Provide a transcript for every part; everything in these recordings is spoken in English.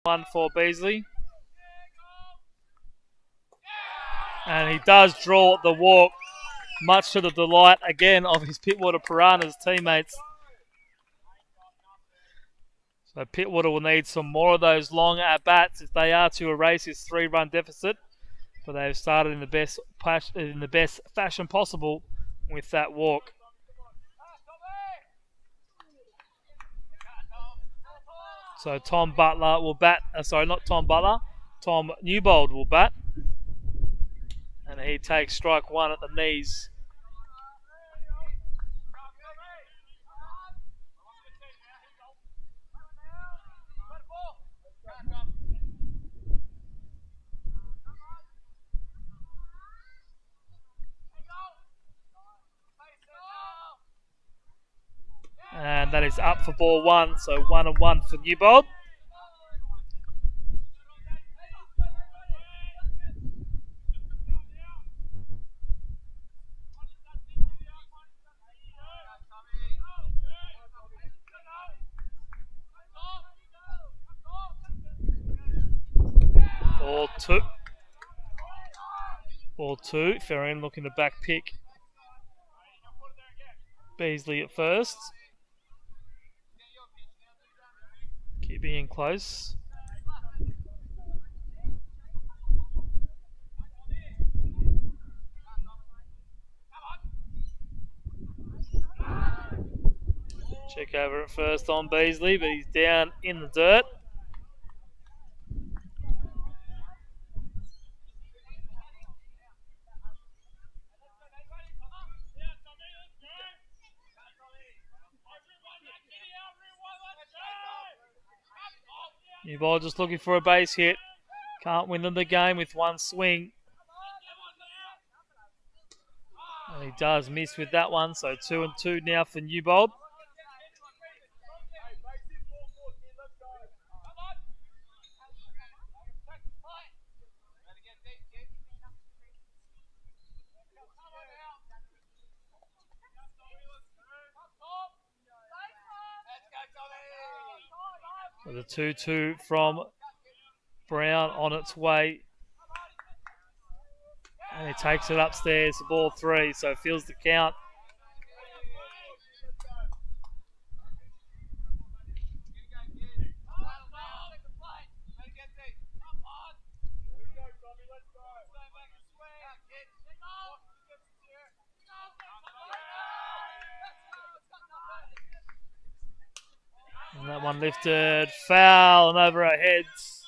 one for Beasley. And he does draw the walk, much to the delight again of his Pittwater Piranhas teammates. So Pittwater will need some more of those long at-bats if they are to erase his 3-run deficit. But they've started in the best fashion possible with that walk. So Tom Butler will bat. Not Tom Butler. Tom Newbold will bat. And he takes strike one at the knees. And that is up for ball one, so 1-1 for Newbold. Ball two. Ferrin looking to back pick Beasley at first. Keeping in close. Check over at first on Beasley, but he's down in the dirt. Newbold just looking for a base hit. Can't win them the game with one swing. And he does miss with that one, so 2-2 now for Newbold. So the 2-2 from Brown on its way. And he takes it upstairs for ball three, so fills the count. And that one lifted foul and over our heads.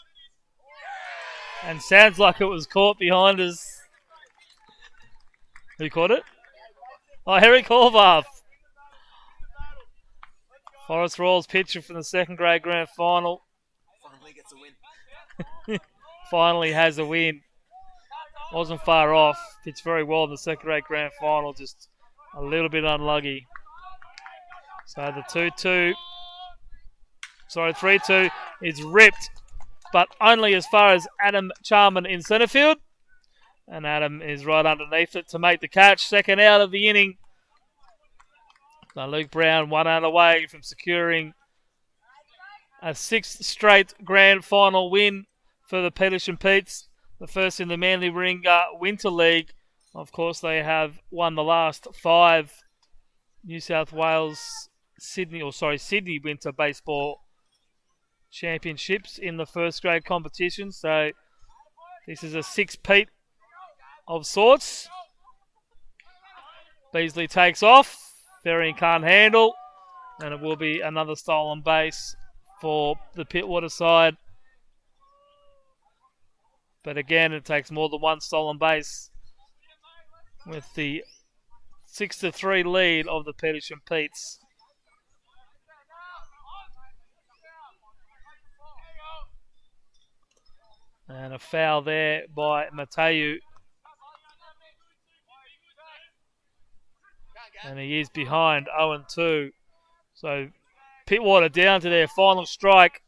And sounds like it was caught behind us. Who caught it? Oh, Harry Corvath. Forest Royals pitcher from the second grade grand final. Finally gets a win. Finally has a win. Wasn't far off. Pitched very well in the second grade grand final. Just a little bit unlucky. So the 3-2 is ripped, but only as far as Adam Charman in centre field. And Adam is right underneath it to make the catch. Second out of the inning. So Luke Brown 1 out away from securing a 6th straight grand final win for the Petersham Petes. The first in the Manly Warringah Winter League. Of course, they have won the last 5 New South Wales Sydney Winter Baseball Championships in the first grade competition. So this is a 6-peat of sorts. Beasley takes off. Ferrian can't handle. And it will be another stolen base for the Pittwater side. But again, it takes more than one stolen base with the 6-3 lead of the Petersham Petes. And a foul there by Mateu. And he is behind 0-2. So Pittwater down to their final strike.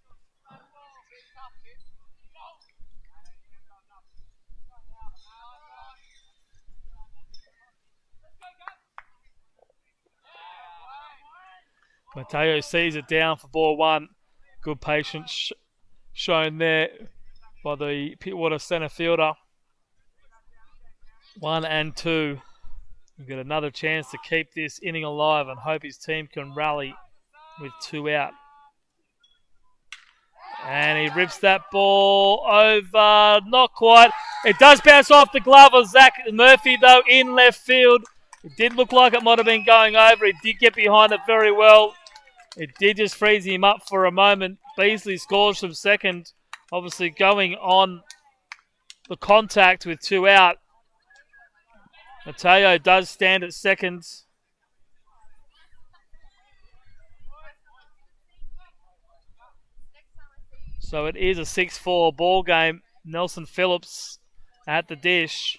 Mateo sees it down for ball one. Good patience shown there by the Pittwater centre fielder. 1 and 2. We've got another chance to keep this inning alive and hope his team can rally with 2 out. And he rips that ball over. Not quite. It does bounce off the glove of Zach Murphy, though, in left field. It did look like it might have been going over. He did get behind it very well. It did just freeze him up for a moment. Beasley scores from second. Obviously going on the contact with 2 out. Mateo does stand at second. So it is a 6-4 ball game. Nelson Phillips at the dish.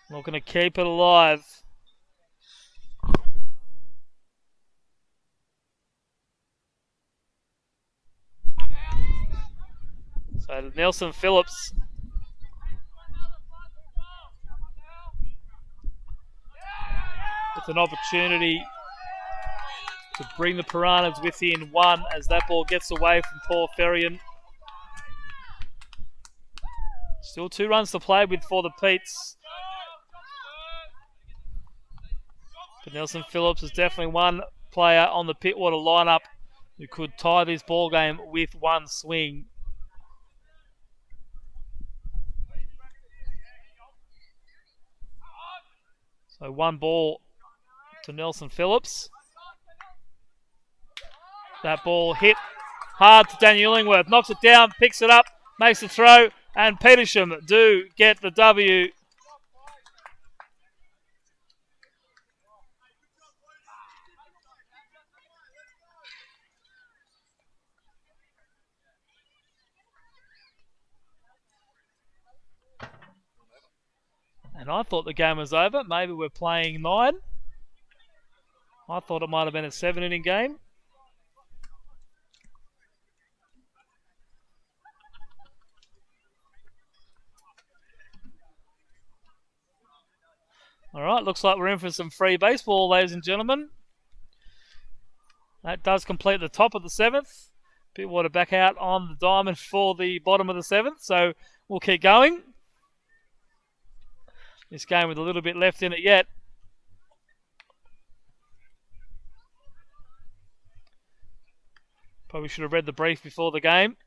Looking to keep it alive. So Nelson Phillips with an opportunity to bring the Piranhas within 1 as that ball gets away from Paul Ferrion. Still 2 runs to play with for the Petes. But Nelson Phillips is definitely one player on the Pittwater lineup who could tie this ball game with 1 swing. So 1 ball to Nelson Phillips. That ball hit hard to Daniel Illingworth. Knocks it down, picks it up, makes the throw, and Petersham do get the W. And I thought the game was over. Maybe we're playing 9. I thought it might have been a 7-inning game. All right, looks like we're in for some free baseball, ladies and gentlemen. That does complete the top of the 7th. Pittwater back out on the diamond for the bottom of the 7th, so we'll keep going. This game with a little bit left in it yet. Probably should have read the brief before the game.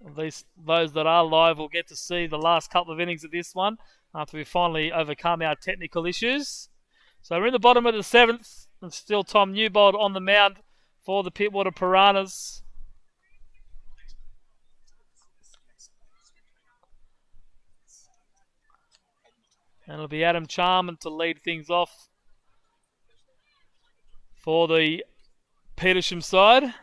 At least those that are live will get to see the last couple of innings of this one after we finally overcome our technical issues. So we're in the bottom of the 7th. And still Tom Newbold on the mound for the Pittwater Piranhas. And it'll be Adam Charman to lead things off for the Petersham side.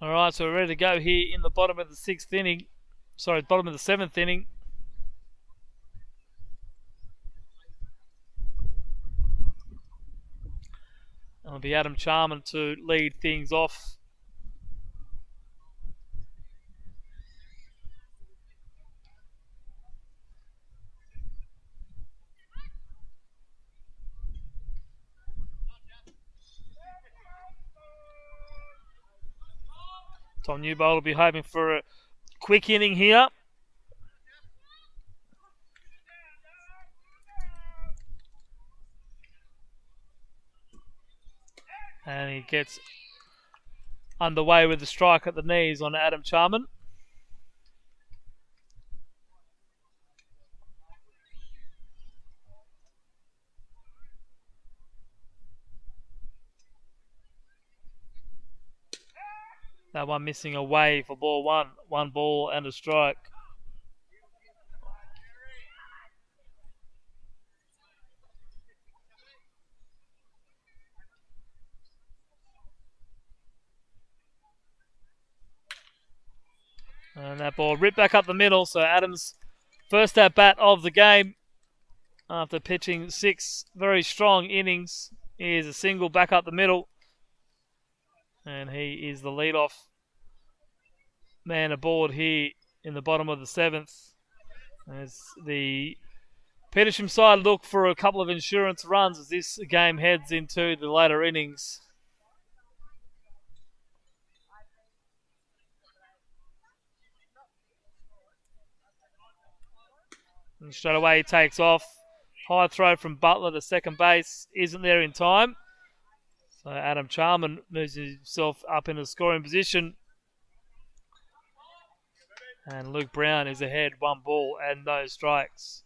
All right, so we're ready to go here in the bottom of the 6th inning. Sorry, bottom of the 7th inning. It'll be Adam Charman to lead things off. Tom Newbold will be hoping for a quick inning here. And he gets underway with the strike at the knees on Adam Charman. That one missing away for ball one. 1 ball and a strike. And that ball ripped back up the middle. So Adams' first at bat of the game after pitching 6 very strong innings. He is a single back up the middle. And he is the leadoff man aboard here in the bottom of the 7th. As the Petersham side look for a couple of insurance runs as this game heads into the later innings. And straight away he takes off. High throw from Butler to second base. Isn't there in time. So Adam Charman moves himself up in a scoring position. And Luke Brown is ahead, 1 ball and no strikes.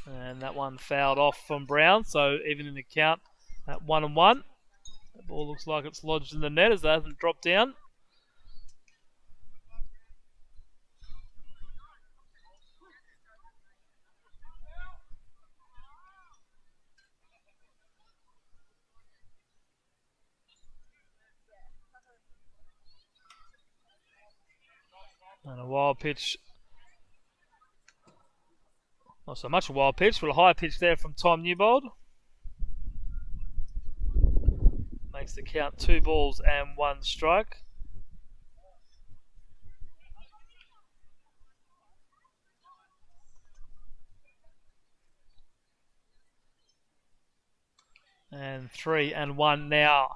And that one fouled off from Brown, so even in the count at 1-1. The ball looks like it's lodged in the net as that hasn't dropped down. And a wild pitch. Not so much a wild pitch, but a high pitch there from Tom Newbold. Makes the count 2 balls and 1 strike. And 3-1 now.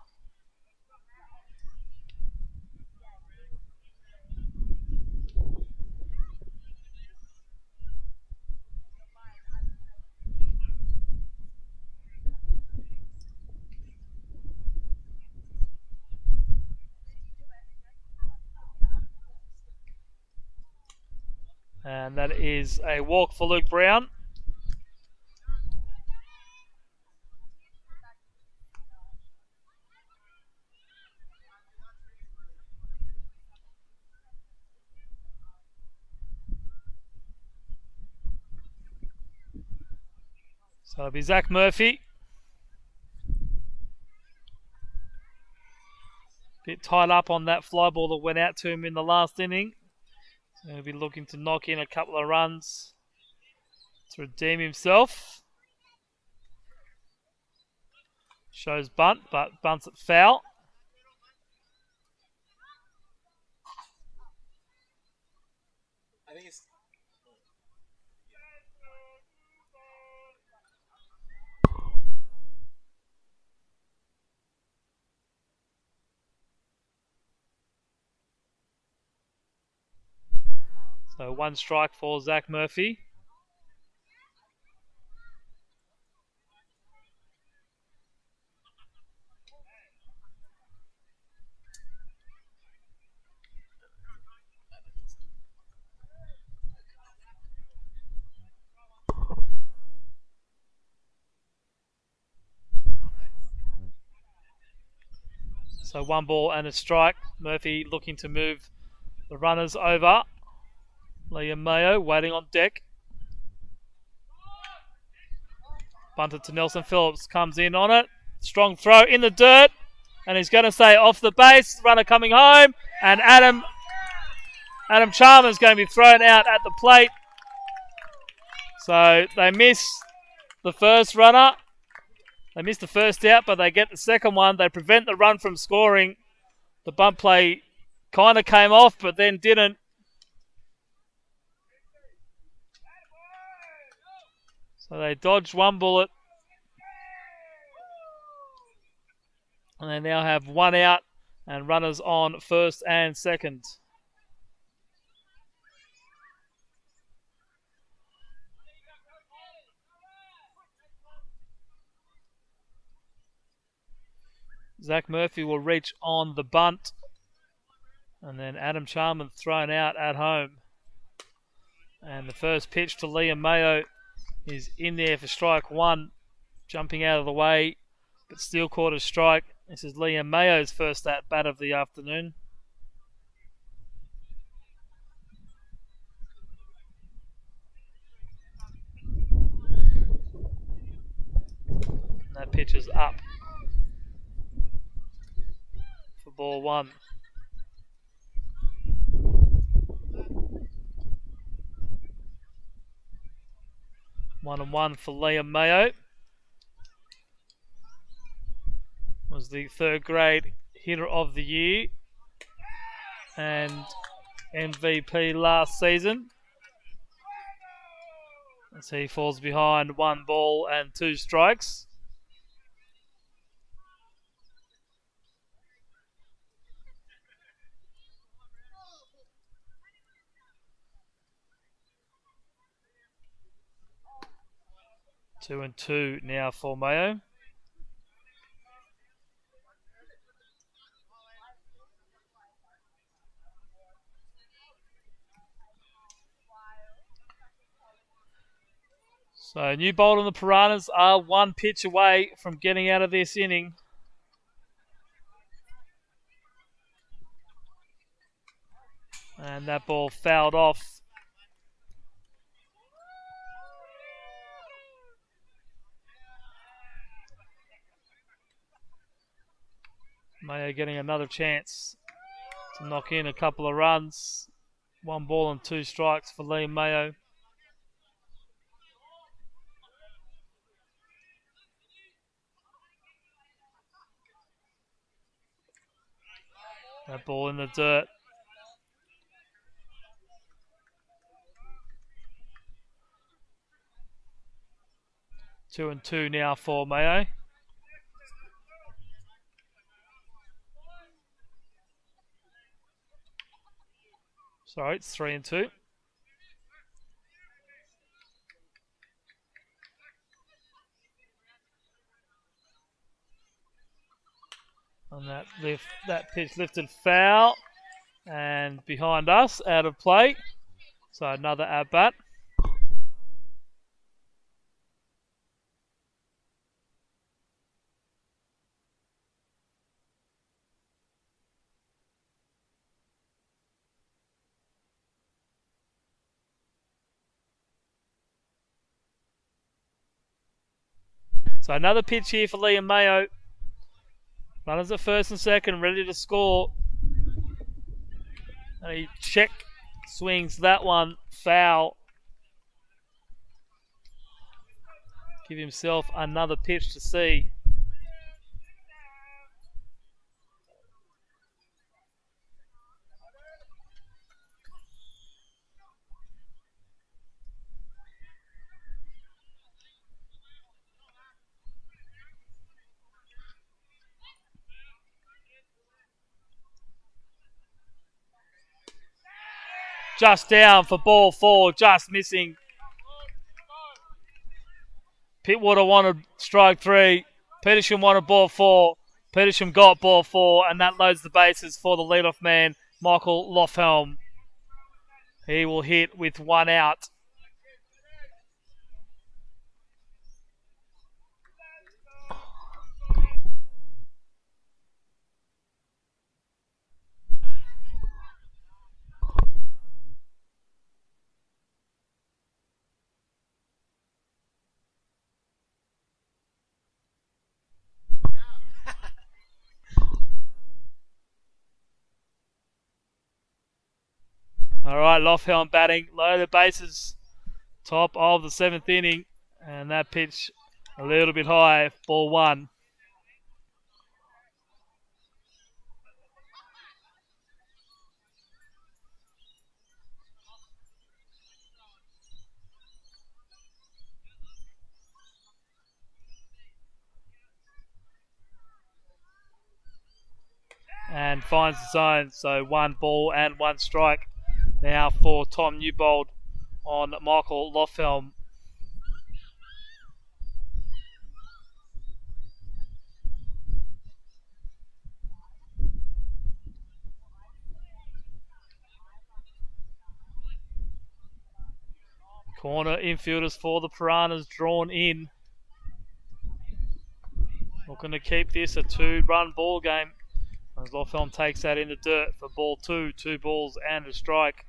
And that is a walk for Luke Brown. So it'll be Zach Murphy. Bit tied up on that fly ball that went out to him in the last inning. He'll be looking to knock in a couple of runs to redeem himself. Shows bunt, but bunts it foul. I think it's... So 1 strike for Zach Murphy. So 1 ball and a strike. Murphy looking to move the runners over. Liam Mayo waiting on deck. Bunted to Nelson Phillips. Comes in on it. Strong throw in the dirt. And he's going to say off the base. Runner coming home. And Adam Charman is going to be thrown out at the plate. So they miss the first runner. They missed the first out, but they get the second one. They prevent the run from scoring. The bunt play kind of came off, but then didn't. So they dodged 1 bullet. And they now have 1 out and runners on first and second. Zach Murphy will reach on the bunt. And then Adam Charman thrown out at home. And the first pitch to Liam Mayo is in there for strike one, jumping out of the way, but still caught a strike. This is Liam Mayo's first at bat of the afternoon. And that pitch is up for ball one. One and one for Liam Mayo. Was the third grade hitter of the year and MVP last season. As he falls behind 1 ball and 2 strikes. Two and two now for Mayo. So Newbold and the Piranhas are 1 pitch away from getting out of this inning. And that ball fouled off. Mayo getting another chance to knock in a couple of runs. 1 ball and 2 strikes for Liam Mayo. That ball in the dirt. Two and two now for Mayo. Sorry, it's 3 and 2. And that pitch lifted foul. And behind us, out of play. So another at bat. So another pitch here for Liam Mayo. Runners at first and second, ready to score. And he check swings that one foul. Give himself another pitch to see. Just down for ball 4, just missing. Pittwater wanted strike 3. Petersham wanted ball 4. Petersham got ball 4, and that loads the bases for the leadoff man, Michael Lofhelm. He will hit with 1 out. All right, Lofhelm batting, low the bases, top of the 7th inning, and that pitch a little bit high, ball 1. And finds the zone, so 1 ball and 1 strike now for Tom Newbold on Michael Lofhelm. Corner infielders for the Piranhas drawn in. Looking to keep this a 2-run ball game. As Loftholm takes that in the dirt for ball 2. 2 balls and a strike.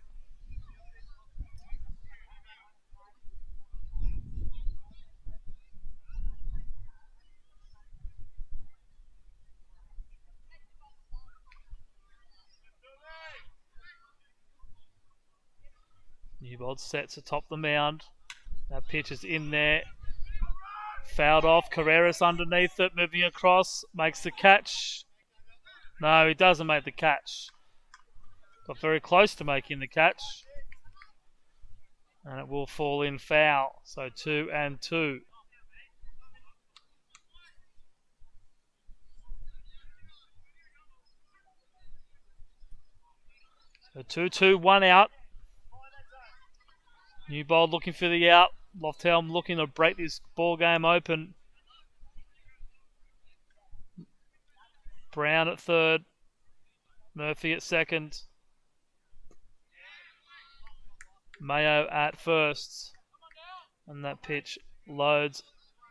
Newbold sets atop the mound. That pitch is in there. Fouled off. Carreras underneath it. Moving across. Makes the catch. No, he doesn't make the catch. Got very close to making the catch. And it will fall in foul. So 2 and 2. So 2-2, 1 out. Newbold looking for the out. Loftholm looking to break this ball game open. Brown at third. Murphy at second. Mayo at first. And that pitch loads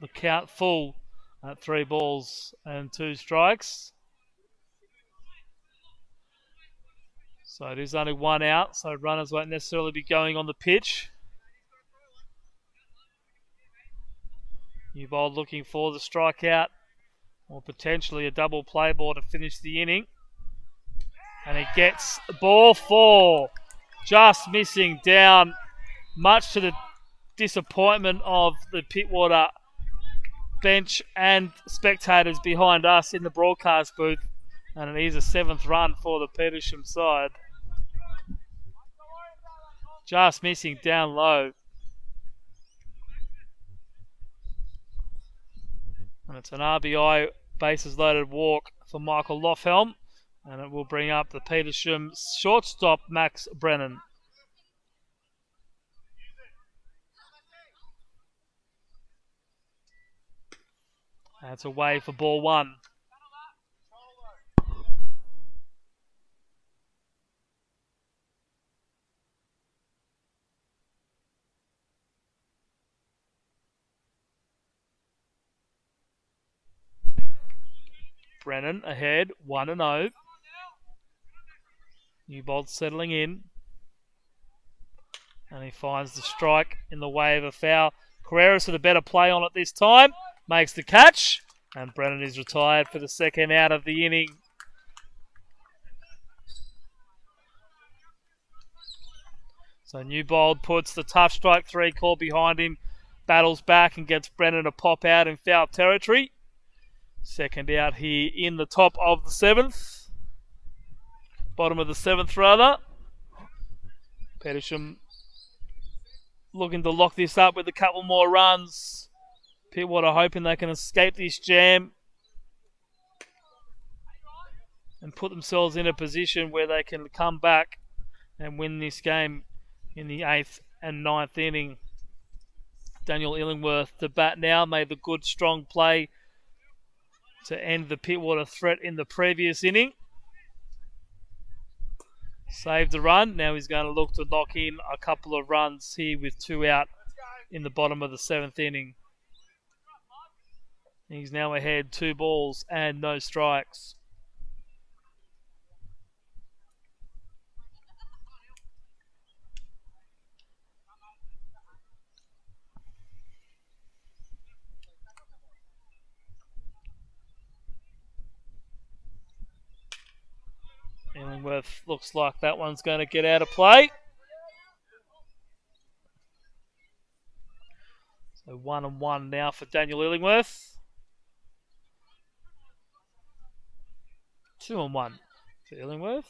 the count full at 3 balls and 2 strikes. So it is only 1 out, so runners won't necessarily be going on the pitch. Newbold looking for the strikeout or potentially a double play ball to finish the inning. And he gets ball 4. Just missing down, much to the disappointment of the Pittwater bench and spectators behind us in the broadcast booth. And it is a 7th run for the Petersham side. Just missing down low. And it's an RBI bases loaded walk for Michael Loftholm. And it will bring up the Petersham shortstop, Max Brennan. That's away for ball 1. Brennan ahead, 1-0. Newbold settling in. And he finds the strike in the way of a foul. Carreras with a better play on it this time. Makes the catch. And Brennan is retired for the 2nd out of the inning. So Newbold puts the tough strike 3 call behind him. Battles back and gets Brennan to pop out in foul territory. 2nd out here in the top of the 7th. Bottom of the 7th rather. Petersham looking to lock this up with a couple more runs. Pittwater hoping they can escape this jam and put themselves in a position where they can come back and win this game in the 8th and 9th inning. Daniel Illingworth to bat now, made the good strong play to end the Pittwater threat in the previous inning. Saved the run. Now he's going to look to knock in a couple of runs here with 2 out in the bottom of the 7th inning. He's now ahead 2 balls and no strikes. Illingworth looks like that one's going to get out of play. So 1-1 now for Daniel Illingworth. 2-1 for Illingworth.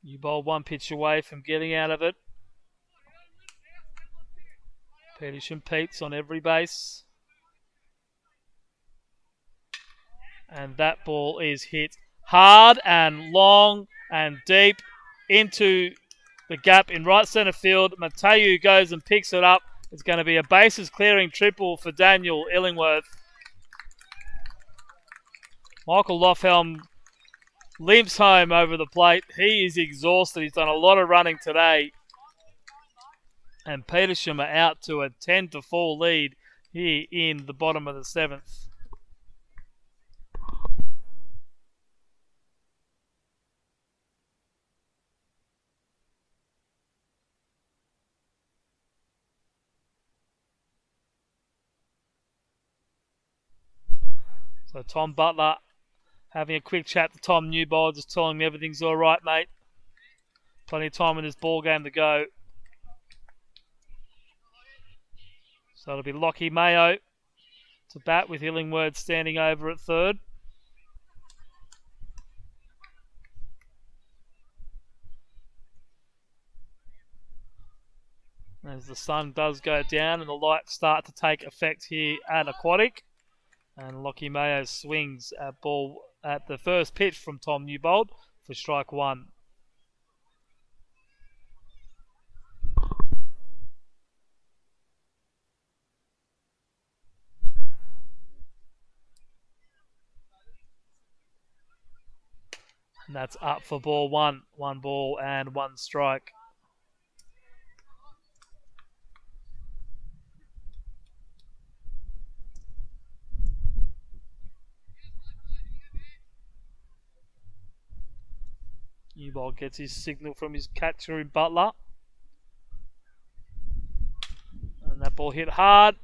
You bowl 1 pitch away from getting out of it. Petersham Pete's on every base. And that ball is hit hard and long and deep into the gap in right centre field. Mateu goes and picks it up. It's going to be a bases clearing triple for Daniel Illingworth. Michael Loftholm limps home over the plate. He is exhausted. He's done a lot of running today. And Petersham are out to a 10-4 lead here in the bottom of the 7th. So Tom Butler having a quick chat to Tom Newbold, just telling him everything's all right, mate. Plenty of time in this ball game to go. So it'll be Lockie Mayo to bat with Illingworth standing over at third. As the sun does go down and the lights start to take effect here at Aquatic. And Lockie Mayo swings at ball at the first pitch from Tom Newbold for strike one. And that's up for ball one. 1 ball and 1 strike. Newbold gets his signal from his catcher in Butler. And that ball hit hard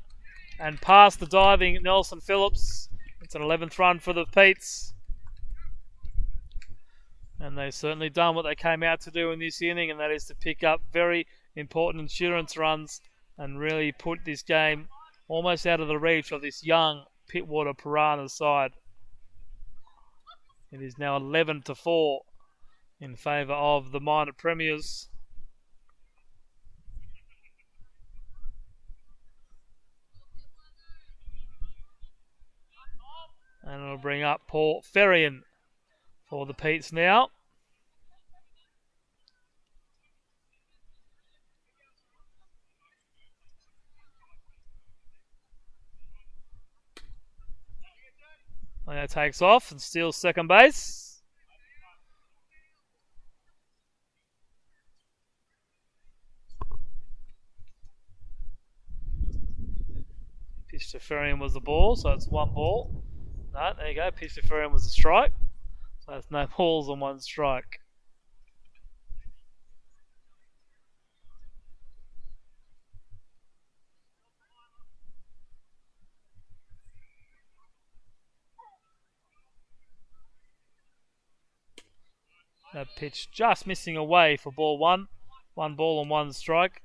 and past the diving Nelson Phillips. It's an 11th run for the Petes. And they've certainly done what they came out to do in this inning, and that is to pick up very important insurance runs and really put this game almost out of the reach of this young Pittwater Piranha side. It is now 11-4 in favour of the minor premiers. And it'll bring up Paul Ferrian for the Petes now. Leo takes off and steals second base. Pitch to Ferrian was the ball, so it's 1 ball. No, there you go. Pitch to Ferrian was a strike. So that's no balls and 1 strike. That pitch just missing away for ball 1. 1 ball and 1 strike.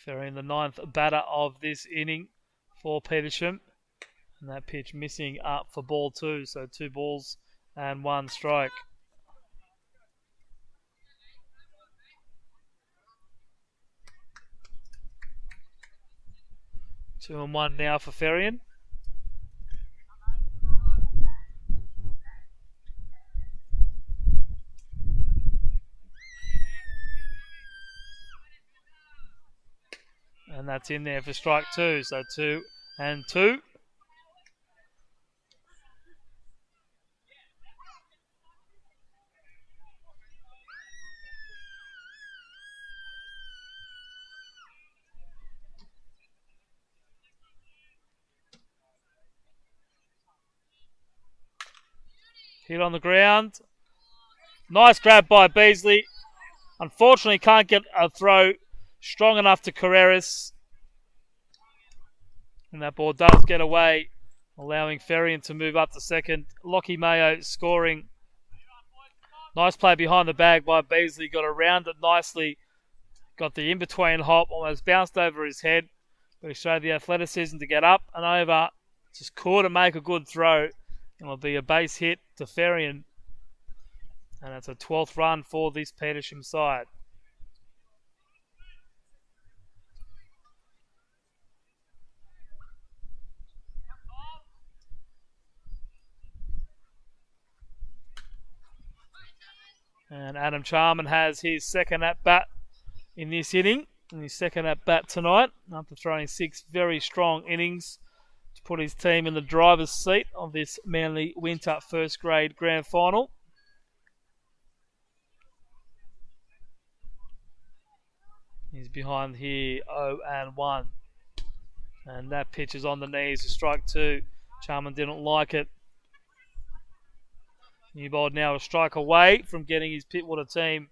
Ferrian, the 9th batter of this inning for Petersham. And that pitch missing up for ball 2. So 2 balls and 1 strike. Two and 1 now for Ferrian. And that's in there for strike 2. So 2 and 2. Hit on the ground. Nice grab by Beasley. Unfortunately, can't get a throw strong enough to Carreras. And that ball does get away, allowing Ferrian to move up to second. Lockie Mayo scoring. Nice play behind the bag by Beasley. Got around it nicely. Got the in-between hop. Almost bounced over his head. But he showed the athleticism to get up and over. Just caught and make a good throw. It'll be a base hit to Ferrian. And it's a 12th run for this Petersham side. And Adam Charman has his second at-bat in this inning, and his second at-bat tonight, after throwing 6 very strong innings to put his team in the driver's seat of this Manly Winter First Grade Grand Final. He's behind here 0-1. And that pitch is on the knees to strike 2. Charman didn't like it. Newbold now a strike away from getting his Pittwater team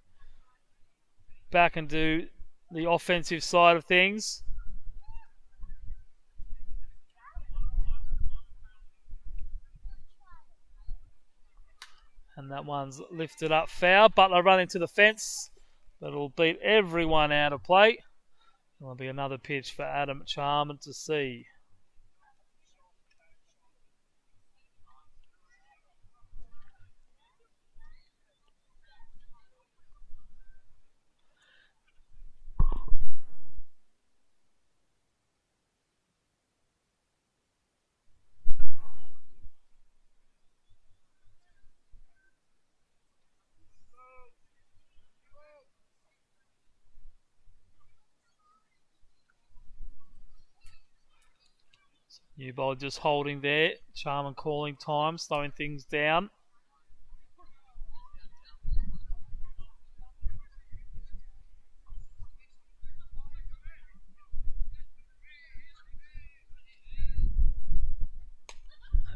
back into the offensive side of things. And that one's lifted up foul. Butler running to the fence, but it'll beat everyone out of play. There'll be another pitch for Adam Charman to see. Newbold just holding there. Charman calling time, slowing things down.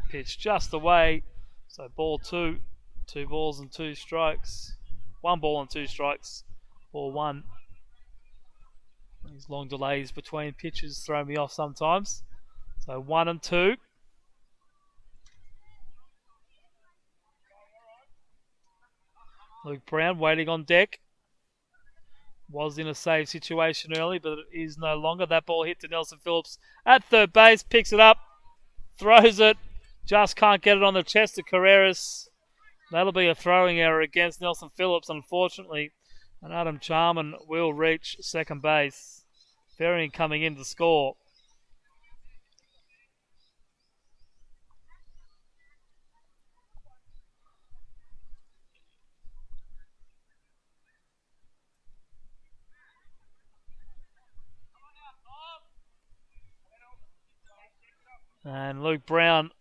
Pitch just away. So ball 2. 2 balls and 2 strikes. 1 ball and 2 strikes. Ball 1. These long delays between pitches throw me off sometimes. So 1 and 2. Luke Brown waiting on deck. Was in a save situation early, but it is no longer. That ball hit to Nelson Phillips at third base. Picks it up. Throws it. Just can't get it on the chest of Carreras. That'll be a throwing error against Nelson Phillips, unfortunately. And Adam Charman will reach second base. Ferrian coming in to score. And Luke Brown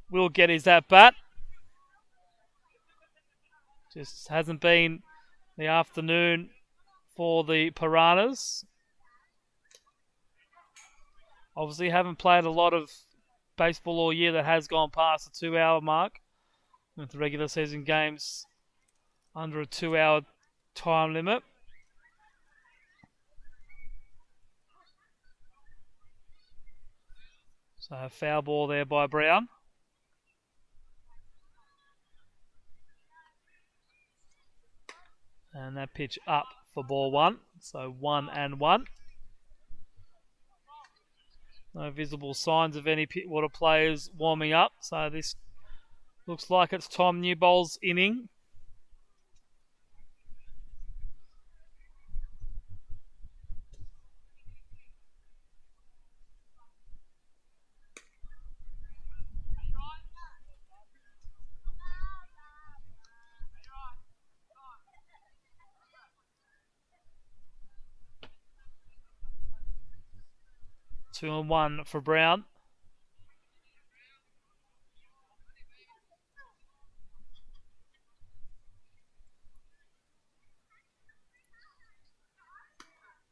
will get his at-bat. Just hasn't been the afternoon for the Piranhas. Obviously haven't played a lot of baseball all year that has gone past the 2-hour mark, with the regular season games under a 2-hour time limit. So a foul ball there by Brown. And that pitch up for ball 1. So 1 and 1. No visible signs of any Pittwater players warming up. So this looks like it's Tom Newbold's inning. Two and 1 for Brown.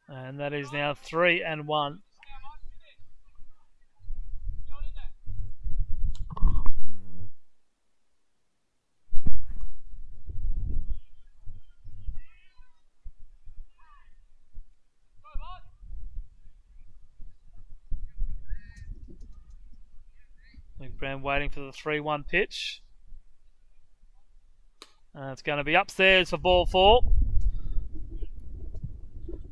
And that is now 3 and 1. Luke Brown waiting for the 3-1 pitch. And it's going to be upstairs for ball 4.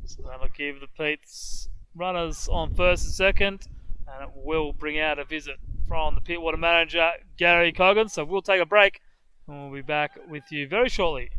So that'll give the Pete's runners on first and second. And it will bring out a visit from the Pittwater manager, Gary Coggins. So we'll take a break and we'll be back with you very shortly.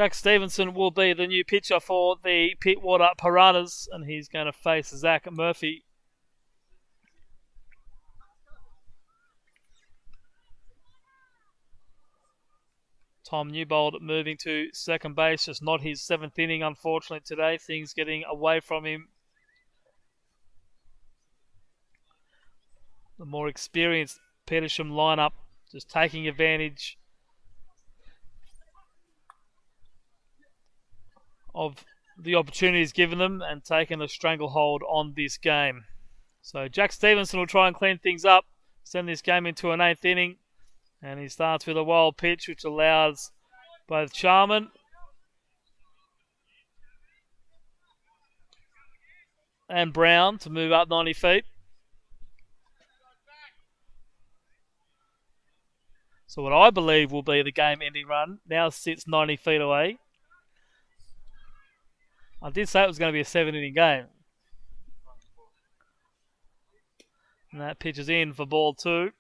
Jack Stevenson will be the new pitcher for the Pittwater Piranhas, and he's going to face Zach Murphy. Tom Newbold moving to second base, just not his 7th inning, unfortunately, today. Things getting away from him. The more experienced Petersham lineup just taking advantage of the opportunities given them and taking a stranglehold on this game. So Jack Stevenson will try and clean things up, send this game into an 8th inning, and he starts with a wild pitch which allows both Charman and Brown to move up 90 feet. So what I believe will be the game-ending run now sits 90 feet away. I did say it was going to be a 7-inning game. And that pitch is in for ball 2.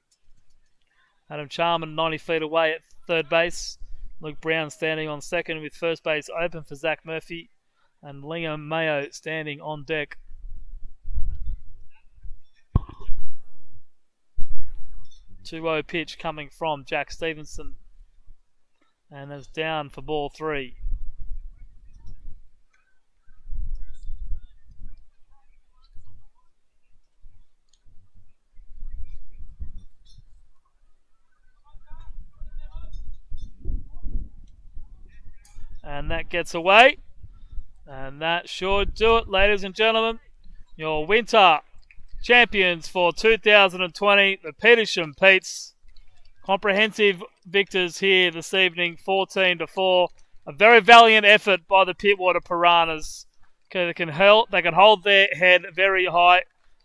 Adam Charman 90 feet away at third base. Luke Brown standing on second with first base open for Zach Murphy. And Liam Mayo standing on deck. Two-0 pitch coming from Jack Stevenson. And it's down for ball 3. And that gets away. And that should do it, ladies and gentlemen. Your winter champions for 2020, the Petersham Petes. Comprehensive victors here this evening, 14-4. A very valiant effort by the Pittwater Piranhas. They can hold their head very high.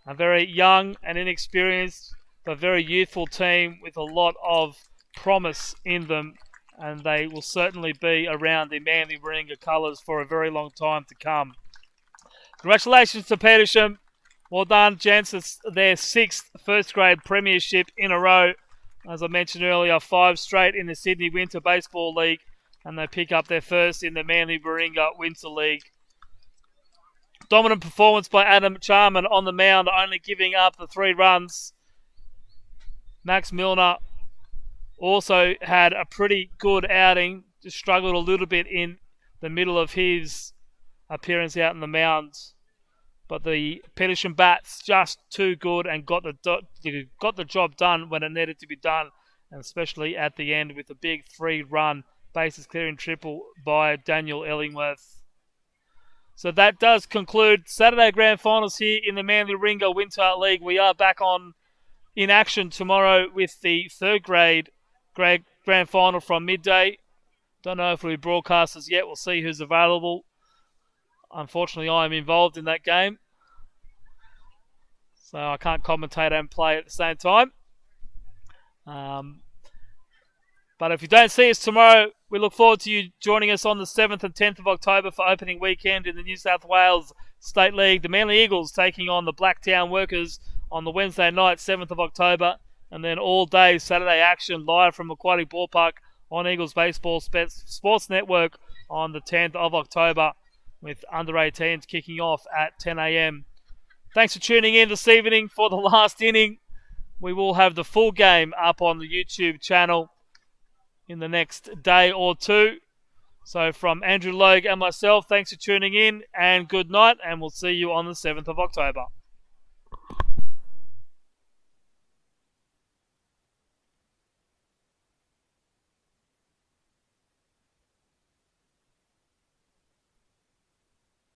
A very young and inexperienced, but very youthful team with a lot of promise in them. And they will certainly be around the Manly Warringah colours for a very long time to come. Congratulations to Petersham. Well done, gents. It's their 6th first-grade premiership in a row. As I mentioned earlier, 5 straight in the Sydney Winter Baseball League, and they pick up their first in the Manly Warringah Winter League. Dominant performance by Adam Charman on the mound, only giving up the 3 runs. Max Milner also had a pretty good outing, just struggled a little bit in the middle of his appearance out in the mound. But the Petersham bats just too good and got the job done when it needed to be done, and especially at the end with a big 3-run bases clearing triple by Daniel Ellingworth. So that does conclude Saturday Grand Finals here in the Manly Warringah Winter League. We are back in action tomorrow with the 3rd grade Grand Final from midday. Don't know if we'll be broadcasters yet. We'll see who's available. Unfortunately, I am involved in that game, so I can't commentate and play at the same time. But if you don't see us tomorrow, we look forward to you joining us on the 7th and 10th of October for opening weekend in the New South Wales State League. The Manly Eagles taking on the Blacktown Workers on the Wednesday night, 7th of October. And then all day Saturday action live from Aquatic Ballpark on Eagles Baseball Sports Network on the 10th of October with under-18s kicking off at 10 a.m. Thanks for tuning in this evening for the last inning. We will have the full game up on the YouTube channel in the next day or two. So from Andrew Logue and myself, thanks for tuning in and good night, and we'll see you on the 7th of October.